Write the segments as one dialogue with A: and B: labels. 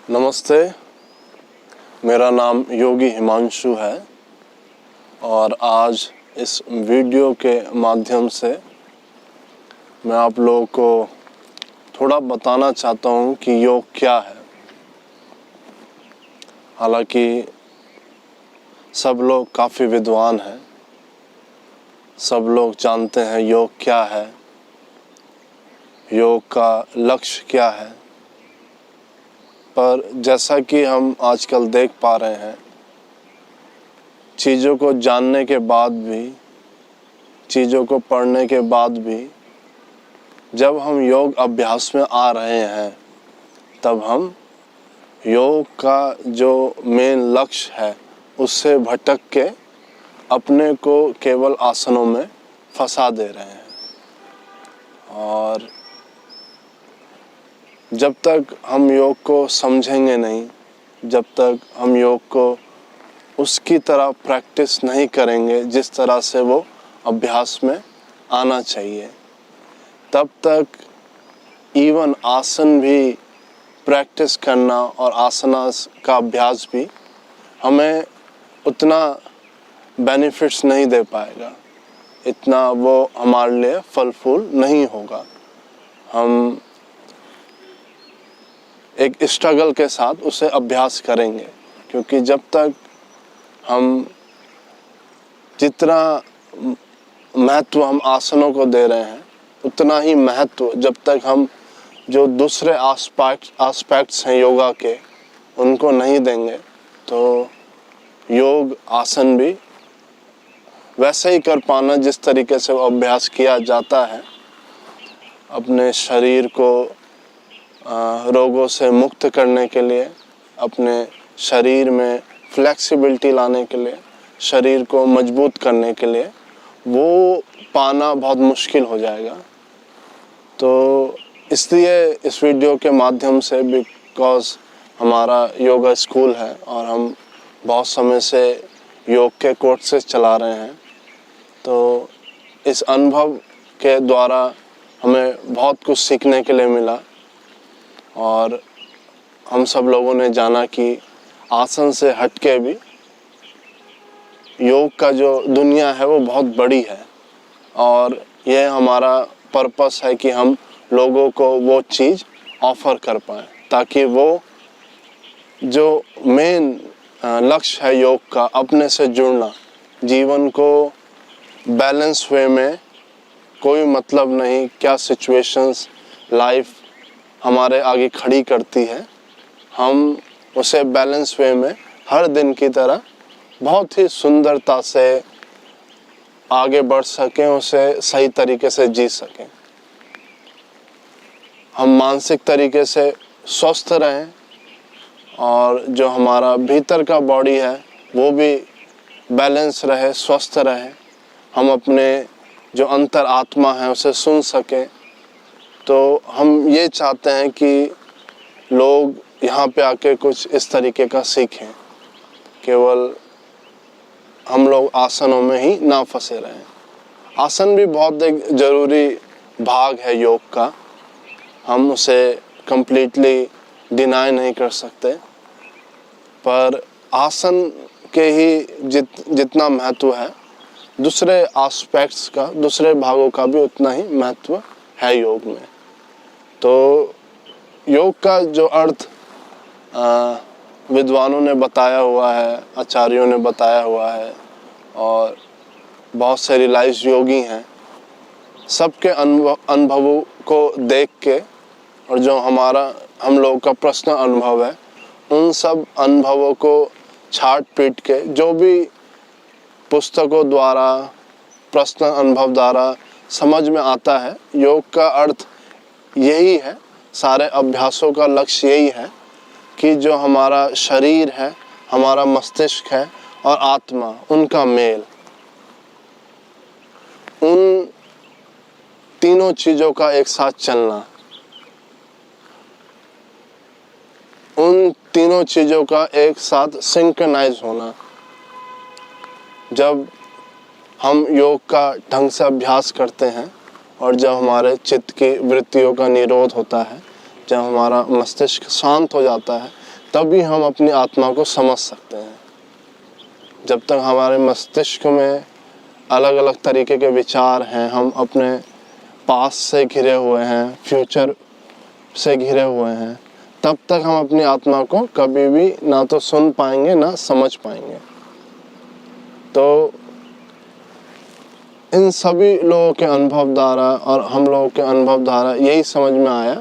A: नमस्ते, मेरा नाम योगी हिमांशु है और आज इस वीडियो के माध्यम से मैं आप लोगों को थोड़ा बताना चाहता हूँ कि योग क्या है। हालांकि सब लोग काफ़ी विद्वान हैं, सब लोग जानते हैं योग क्या है, योग का लक्ष्य क्या है, पर जैसा कि हम आजकल देख पा रहे हैं, चीज़ों को जानने के बाद भी, चीज़ों को पढ़ने के बाद भी जब हम योग अभ्यास में आ रहे हैं तब हम योग का जो मेन लक्ष्य है उससे भटक के अपने को केवल आसनों में फंसा दे रहे हैं। और जब तक हम योग को समझेंगे नहीं, जब तक हम योग को उसकी तरह प्रैक्टिस नहीं करेंगे जिस तरह से वो अभ्यास में आना चाहिए, तब तक इवन आसन भी प्रैक्टिस करना और आसनास का अभ्यास भी हमें उतना बेनिफिट्स नहीं दे पाएगा, इतना वो हमारे लिए फलफूल नहीं होगा। हम एक स्ट्रगल के साथ उसे अभ्यास करेंगे, क्योंकि जब तक हम जितना महत्व हम आसनों को दे रहे हैं उतना ही महत्व जब तक हम जो दूसरे एस्पेक्ट्स हैं योगा के उनको नहीं देंगे, तो योग आसन भी वैसे ही कर पाना जिस तरीके से वो अभ्यास किया जाता है, अपने शरीर को रोगों से मुक्त करने के लिए, अपने शरीर में फ्लेक्सिबिलिटी लाने के लिए, शरीर को मजबूत करने के लिए, वो पाना बहुत मुश्किल हो जाएगा। तो इसलिए इस वीडियो के माध्यम से, बिकॉज़ हमारा योगा स्कूल है और हम बहुत समय से योग के कोर्सेज चला रहे हैं, तो इस अनुभव के द्वारा हमें बहुत कुछ सीखने के लिए मिला और हम सब लोगों ने जाना कि आसन से हटके भी योग का जो दुनिया है वो बहुत बड़ी है और यह हमारा पर्पस है कि हम लोगों को वो चीज़ ऑफ़र कर पाएँ, ताकि वो जो मेन लक्ष्य है योग का, अपने से जुड़ना, जीवन को बैलेंस वे में, कोई मतलब नहीं क्या सिचुएशंस लाइफ हमारे आगे खड़ी करती है, हम उसे बैलेंस वे में हर दिन की तरह बहुत ही सुंदरता से आगे बढ़ सकें, उसे सही तरीके से जी सकें, हम मानसिक तरीके से स्वस्थ रहें और जो हमारा भीतर का बॉडी है वो भी बैलेंस रहे, स्वस्थ रहे, हम अपने जो अंतर आत्मा है उसे सुन सकें। तो हम ये चाहते हैं कि लोग यहाँ पे आके कुछ इस तरीके का सीखें, केवल हम लोग आसनों में ही ना फंसे रहें। आसन भी बहुत एक ज़रूरी भाग है योग का, हम उसे कंप्लीटली डिनाई नहीं कर सकते, पर आसन के ही जितना महत्व है, दूसरे एस्पेक्ट्स का, दूसरे भागों का भी उतना ही महत्व है योग में। तो योग का जो अर्थ विद्वानों ने बताया हुआ है, आचार्यों ने बताया हुआ है और बहुत से रियलाइज्ड योगी हैं, सबके अनुभवों को देख के और जो हम लोगों का पर्सनल अनुभव है, उन सब अनुभवों को छाट पीट के जो भी पुस्तकों द्वारा, पर्सनल अनुभव द्वारा समझ में आता है, योग का अर्थ यही है, सारे अभ्यासों का लक्ष्य यही है कि जो हमारा शरीर है, हमारा मस्तिष्क है और आत्मा, उनका मेल, उन तीनों चीज़ों का एक साथ चलना, उन तीनों चीज़ों का एक साथ सिंक्रनाइज होना। जब हम योग का ढंग से अभ्यास करते हैं और जब हमारे चित्त की वृत्तियों का निरोध होता है, जब हमारा मस्तिष्क शांत हो जाता है, तभी हम अपनी आत्मा को समझ सकते हैं। जब तक हमारे मस्तिष्क में अलग अलग तरीके के विचार हैं, हम अपने पास्ट से घिरे हुए हैं, फ्यूचर से घिरे हुए हैं, तब तक हम अपनी आत्मा को कभी भी ना तो सुन पाएंगे ना समझ पाएंगे। तो इन सभी लोगों के अनुभव द्वारा और हम लोगों के अनुभव द्वारा यही समझ में आया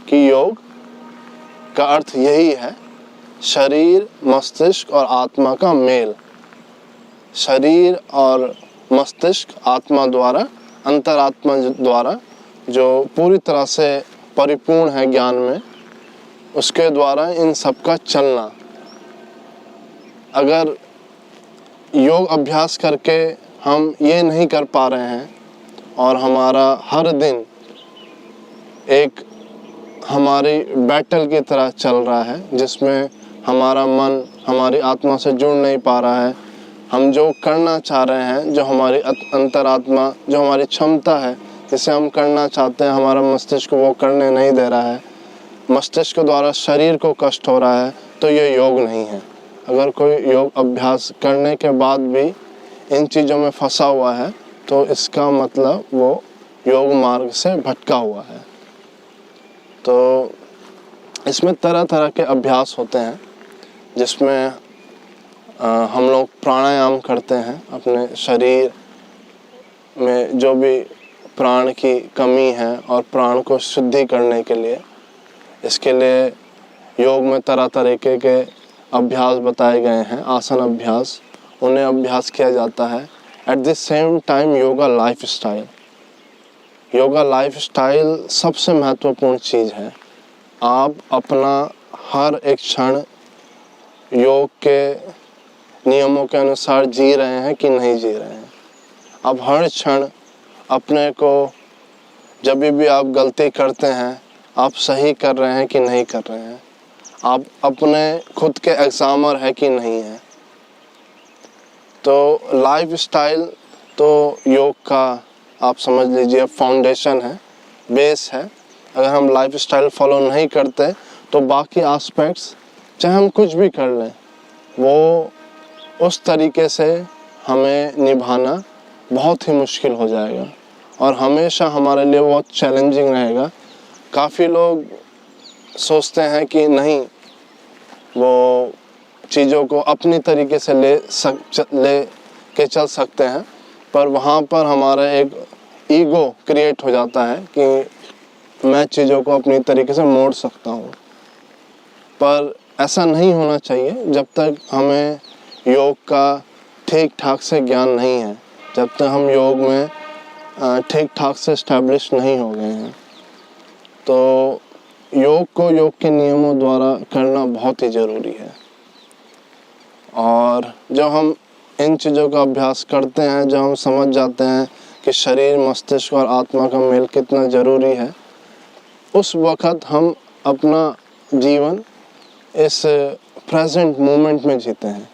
A: कि योग का अर्थ यही है, शरीर, मस्तिष्क और आत्मा का मेल। शरीर और मस्तिष्क आत्मा द्वारा, अंतरात्मा द्वारा जो पूरी तरह से परिपूर्ण है ज्ञान में, उसके द्वारा इन सब का चलना। अगर योग अभ्यास करके हम ये नहीं कर पा रहे हैं और हमारा हर दिन एक हमारी बैटल की तरह चल रहा है, जिसमें हमारा मन हमारी आत्मा से जुड़ नहीं पा रहा है, हम जो करना चाह रहे हैं, जो हमारी अंतरात्मा, जो हमारी क्षमता है जिसे हम करना चाहते हैं, हमारा मस्तिष्क वो करने नहीं दे रहा है, मस्तिष्क द्वारा शरीर को कष्ट हो रहा है, तो ये योग नहीं है। अगर कोई योग अभ्यास करने के बाद भी इन चीज़ों में फंसा हुआ है, तो इसका मतलब वो योग मार्ग से भटका हुआ है। तो इसमें तरह तरह के अभ्यास होते हैं, जिसमें हम लोग प्राणायाम करते हैं। अपने शरीर में जो भी प्राण की कमी है और प्राण को शुद्धि करने के लिए, इसके लिए योग में तरह तरीके के अभ्यास बताए गए हैं, आसन अभ्यास, उन्हें अभ्यास किया जाता है। At the same time yoga life style, yoga life style सबसे महत्वपूर्ण चीज़ है। आप अपना हर एक क्षण योग के नियमों के अनुसार जी रहे हैं कि नहीं जी रहे हैं। आप हर क्षण अपने को, जब भी आप गलती करते हैं, आप सही कर रहे हैं कि नहीं कर रहे हैं, आप अपने खुद के एग्जामर है कि नहीं है। तो लाइफ स्टाइल तो योग का आप समझ लीजिए फाउंडेशन है, बेस है। अगर हम लाइफ स्टाइल फॉलो नहीं करते तो बाकी एस्पेक्ट्स, चाहे हम कुछ भी कर लें, वो उस तरीके से हमें निभाना बहुत ही मुश्किल हो जाएगा और हमेशा हमारे लिए बहुत चैलेंजिंग रहेगा। काफ़ी लोग सोचते हैं कि नहीं, वो चीज़ों को अपनी तरीके से ले के चल सकते हैं, पर वहाँ पर हमारा एक ईगो क्रिएट हो जाता है कि मैं चीज़ों को अपनी तरीके से मोड़ सकता हूँ। पर ऐसा नहीं होना चाहिए जब तक हमें योग का ठीक ठाक से ज्ञान नहीं है, जब तक हम योग में ठीक ठाक से इस्टेब्लिश नहीं हो गए हैं। तो योग को योग के नियमों द्वारा करना बहुत ही ज़रूरी है। और जब हम इन चीज़ों का अभ्यास करते हैं, जब हम समझ जाते हैं कि शरीर, मस्तिष्क और आत्मा का मेल कितना ज़रूरी है, उस वक़्त हम अपना जीवन इस प्रेजेंट मोमेंट में जीते हैं,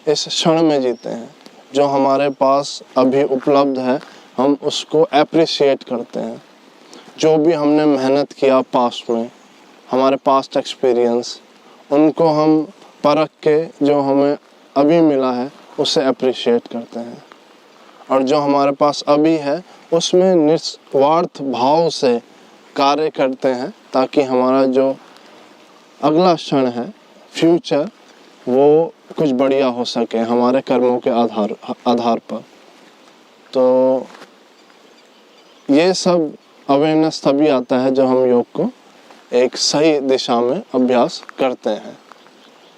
A: इस क्षण में जीते हैं। जो हमारे पास अभी उपलब्ध है, हम उसको एप्रिशिएट करते हैं। जो भी हमने मेहनत किया पास्ट में, हमारे पास्ट एक्सपीरियंस, उनको हम परख के जो हमें अभी मिला है उसे एप्रिशिएट करते हैं। और जो हमारे पास अभी है उसमें निस्वार्थ भाव से कार्य करते हैं, ताकि हमारा जो अगला क्षण है, फ्यूचर, वो कुछ बढ़िया हो सके हमारे कर्मों के आधार पर। तो ये सब अवेयरनेस तभी आता है जब हम योग को एक सही दिशा में अभ्यास करते हैं।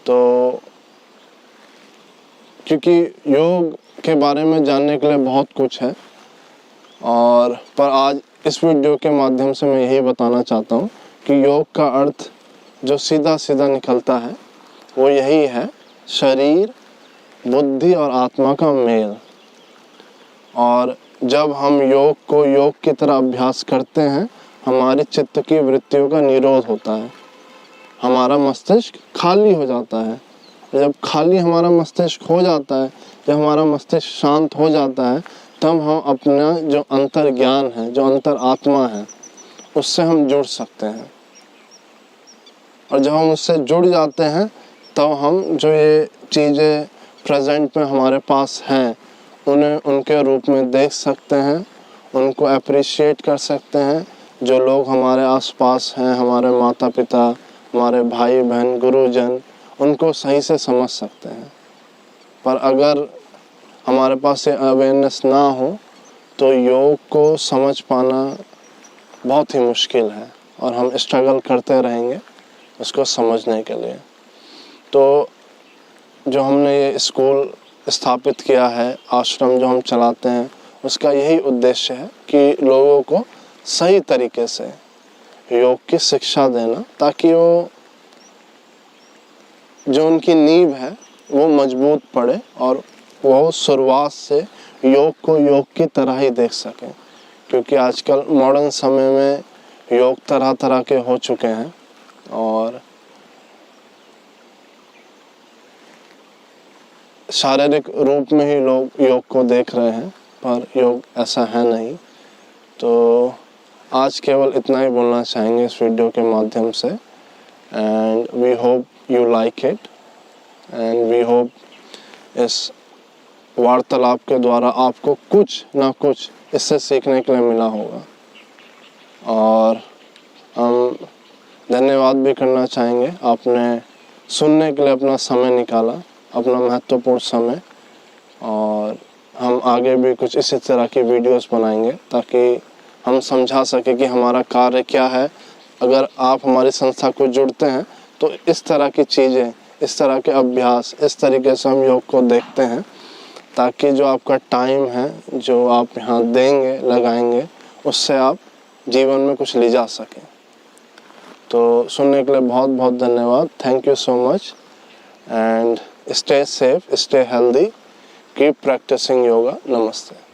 A: तो क्योंकि योग के बारे में जानने के लिए बहुत कुछ है, और पर आज इस वीडियो के माध्यम से मैं यही बताना चाहता हूँ कि योग का अर्थ जो सीधा सीधा निकलता है वो यही है, शरीर, बुद्धि और आत्मा का मेल। और जब हम योग को योग की तरह अभ्यास करते हैं, हमारे चित्त की वृत्तियों का निरोध होता है, हमारा मस्तिष्क खाली हो जाता है, जब खाली हमारा मस्तिष्क हो जाता है, जब हमारा मस्तिष्क शांत हो जाता है, तब हम अपना जो अंतर ज्ञान है, जो अंतर आत्मा है, उससे हम जुड़ सकते हैं। और जब हम उससे जुड़ जाते हैं तब हम जो ये चीज़ें प्रेजेंट में हमारे पास हैं उन्हें उनके रूप में देख सकते हैं, उनको अप्रिशिएट कर सकते हैं। जो लोग हमारे आसपास हैं, हमारे माता पिता, हमारे भाई बहन, गुरुजन, उनको सही से समझ सकते हैं। पर अगर हमारे पास ये अवेयरनेस ना हो तो योग को समझ पाना बहुत ही मुश्किल है और हम स्ट्रगल करते रहेंगे उसको समझने के लिए। तो जो हमने ये स्कूल स्थापित किया है, आश्रम जो हम चलाते हैं, उसका यही उद्देश्य है कि लोगों को सही तरीके से योग की शिक्षा देना, ताकि वो जो उनकी नींव है वो मजबूत पड़े और वो शुरुआत से योग को योग की तरह ही देख सकें। क्योंकि आजकल मॉडर्न समय में योग तरह तरह के हो चुके हैं और शारीरिक रूप में ही लोग योग को देख रहे हैं, पर योग ऐसा है नहीं। तो आज केवल इतना ही बोलना चाहेंगे इस वीडियो के माध्यम से। And we hope you like it, and we hope इस वार्तालाप के द्वारा आपको कुछ ना कुछ इससे सीखने के लिए मिला होगा। और हम धन्यवाद भी करना चाहेंगे, आपने सुनने के लिए अपना समय निकाला, अपना महत्वपूर्ण समय। और हम आगे भी कुछ इसी तरह की वीडियोस बनाएंगे ताकि हम समझा सके कि हमारा कार्य क्या है। अगर आप हमारी संस्था को जुड़ते हैं तो इस तरह की चीज़ें, इस तरह के अभ्यास, इस तरीके से हम योग को देखते हैं, ताकि जो आपका टाइम है, जो आप यहाँ देंगे, लगाएंगे, उससे आप जीवन में कुछ ले जा सकें। तो सुनने के लिए बहुत बहुत धन्यवाद। Thank you so much and stay safe, stay healthy, keep practising yoga. नमस्ते।